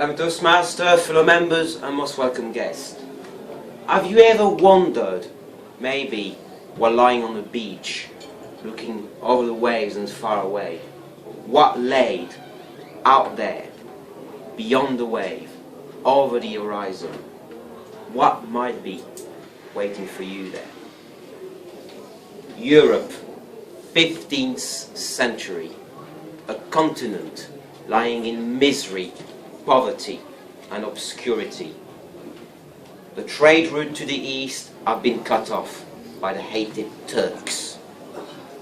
Madam Toastmaster, fellow members and most welcome guests. Have you ever wondered, maybe while lying on the beach, looking over the waves and far away, what laid out there, beyond the wave, over the horizon? What might be waiting for you there? Europe, 15th century, a continent lying in misery, poverty and obscurity. The trade route to the east have been cut off by the hated Turks,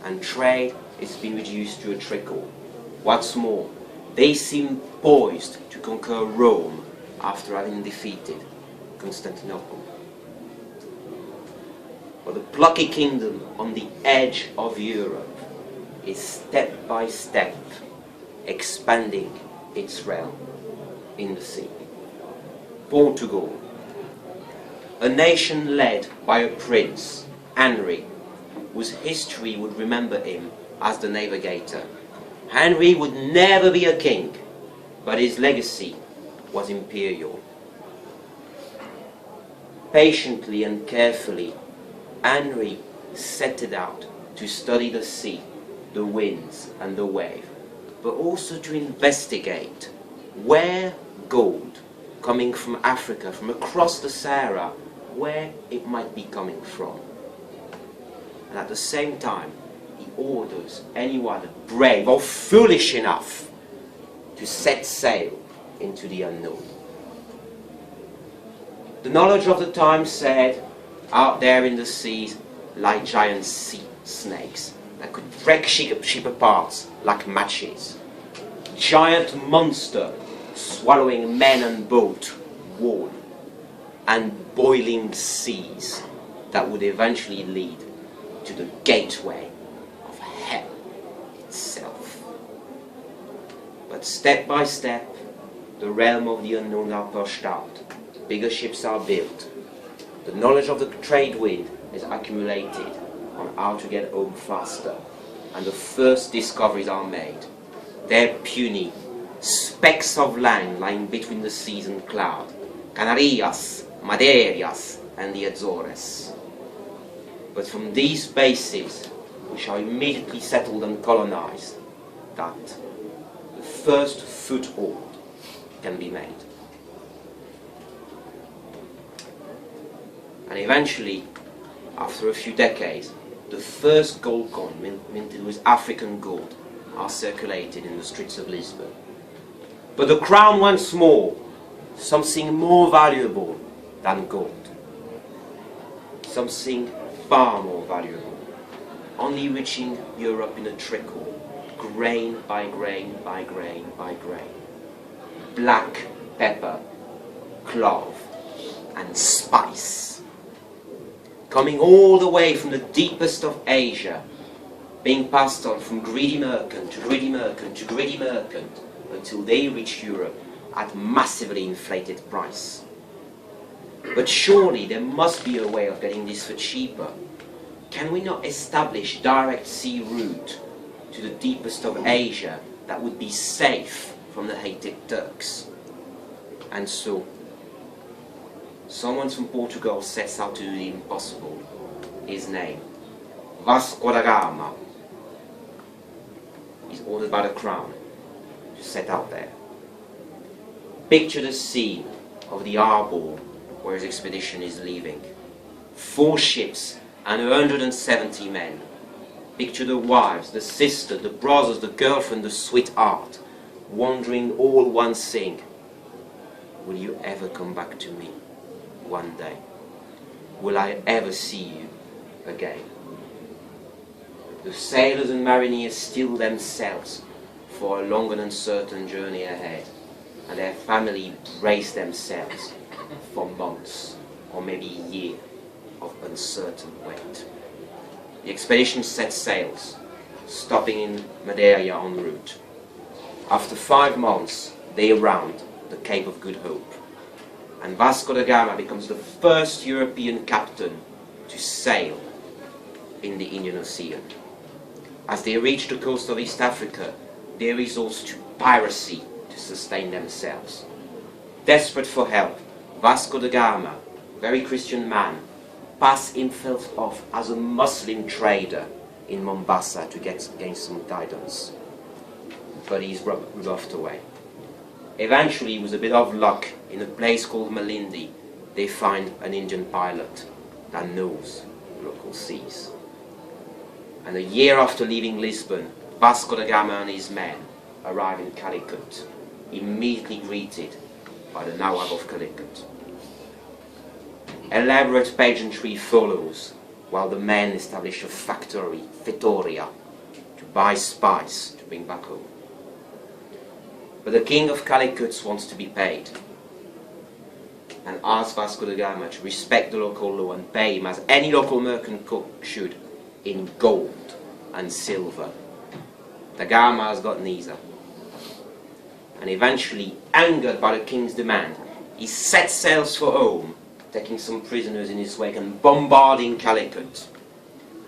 and trade has been reduced to a trickle. What's more, they seem poised to conquer Rome after having defeated Constantinople. But the plucky kingdom on the edge of Europe is step by step expanding its realm in the sea. Portugal, a nation led by a prince, Henry, whose history would remember him as the navigator. Henry would never be a king, but his legacy was imperial. Patiently and carefully, Henry set it out to study the sea, the winds and the wave, but also to investigate where gold coming from Africa, from across the Sahara, where it might be coming from. And at the same time, he orders anyone brave or foolish enough to set sail into the unknown. The knowledge of the time said, out there in the seas lie giant sea snakes that could break ship apart like matches. Giant monster swallowing men and boat whole, and boiling seas that would eventually lead to the gateway of hell itself. But step by step, the realm of the unknown are pushed out. Bigger ships are built. The knowledge of the trade wind is accumulated on how to get home faster, and the first discoveries are made. They're puny, specks of land lying between the seas and cloud, Canarias, Madeiras and the Azores. But from these bases, which are immediately settled and colonized, that the first foothold can be made. And eventually, after a few decades, the first gold coin minted with African gold are circulated in the streets of Lisbon. But the crown once more, something more valuable than gold. Something far more valuable, only reaching Europe in a trickle, grain by grain by grain by grain. Black pepper, clove and spice. Coming all the way from the deepest of Asia, being passed on from greedy merchant to greedy merchant to greedy merchant until they reach Europe at massively inflated price. But surely there must be a way of getting this for cheaper. Can we not establish direct sea route to the deepest of Asia that would be safe from the hated Turks? And so, someone from Portugal sets out to do the impossible. His name, Vasco da Gama, is ordered by the crown to set out there. Picture the scene of the harbour where his expedition is leaving. 4 ships and 170 men. Picture the wives, the sister, the brothers, the girlfriend, the sweetheart, wondering all one thing: will you ever come back to me one day? Will I ever see you again? The sailors and mariners steel themselves for a long and uncertain journey ahead, and their family brace themselves for months or maybe a year of uncertain wait. The expedition sets sails, stopping in Madeira en route. After 5 months, they round the Cape of Good Hope, and Vasco da Gama becomes the first European captain to sail in the Indian Ocean. As they reach the coast of East Africa, they resort to piracy to sustain themselves. Desperate for help, Vasco da Gama, very Christian man, passed himself off as a Muslim trader in Mombasa to gain some guidance. But he's rebuffed away. Eventually, with a bit of luck, in a place called Malindi, they find an Indian pilot that knows local seas. And a year after leaving Lisbon, Vasco da Gama and his men arrive in Calicut, immediately greeted by the Nawab of Calicut. Elaborate pageantry follows, while the men establish a factory, Fetoria, to buy spice to bring back home. But the king of Calicut wants to be paid, and asks Vasco da Gama to respect the local law and pay him, as any local merchant should, in gold and silver. Da Gama has got neither. And eventually, angered by the king's demand, he sets sail for home, taking some prisoners in his wake and bombarding Calicut.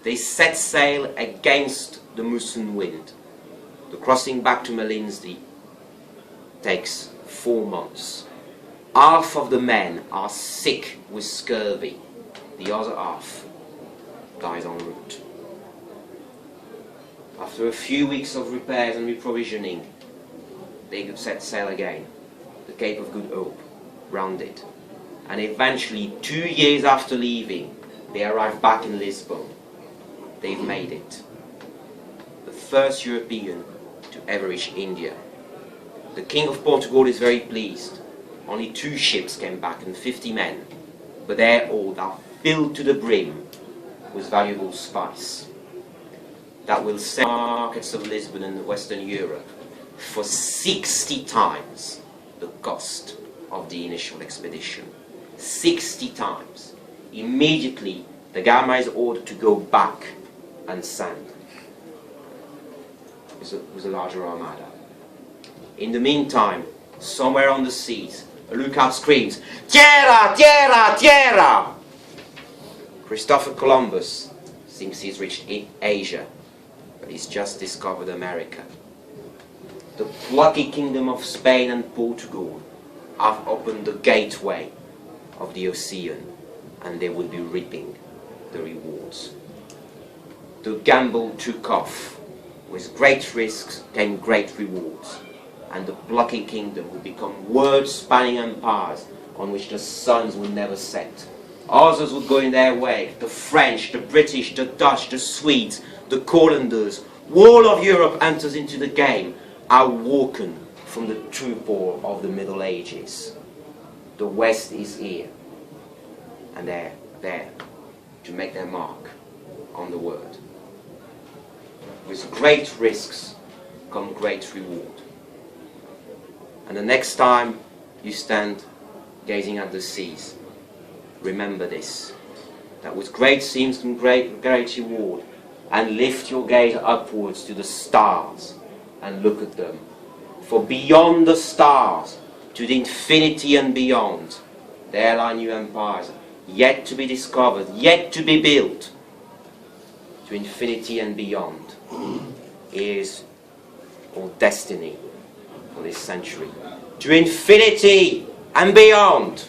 They set sail against the monsoon wind. The crossing back to Malindi takes 4 months. Half of the men are sick with scurvy. The other half dies en route. After a few weeks of repairs and reprovisioning, they set sail again. The Cape of Good Hope, rounded. And eventually, 2 years after leaving, they arrive back in Lisbon. They've made it. The first European to ever reach India. The King of Portugal is very pleased. Only 2 ships came back and 50 men, but their hold are filled to the brim with valuable spice that will sell markets of Lisbon and Western Europe for 60 times the cost of the initial expedition. 60 times. Immediately, the Gama is ordered to go back and sand with a larger armada. In the meantime, somewhere on the seas, a lookout screams, "Tierra! Tierra! Tierra!" Christopher Columbus thinks he's reached Asia, but he's just discovered America. The plucky kingdom of Spain and Portugal have opened the gateway of the ocean, and they will be reaping the rewards. The gamble took off. With great risks came great rewards, and the plucky kingdom would become world-spanning empires on which the suns would never set. Others would go in their way: the French, the British, the Dutch, the Swedes, the Colanders. All of Europe enters into the game, awoken from the torpor of the Middle Ages. The West is here, and they're there to make their mark on the world. With great risks come great reward. And the next time you stand gazing at the seas, remember this, that with great seems come great reward, and lift your gaze upwards to the stars and look at them. For beyond the stars, to the infinity and beyond, there lie new empires, yet to be discovered, yet to be built. To infinity and beyond is our destiny for this century. To infinity and beyond.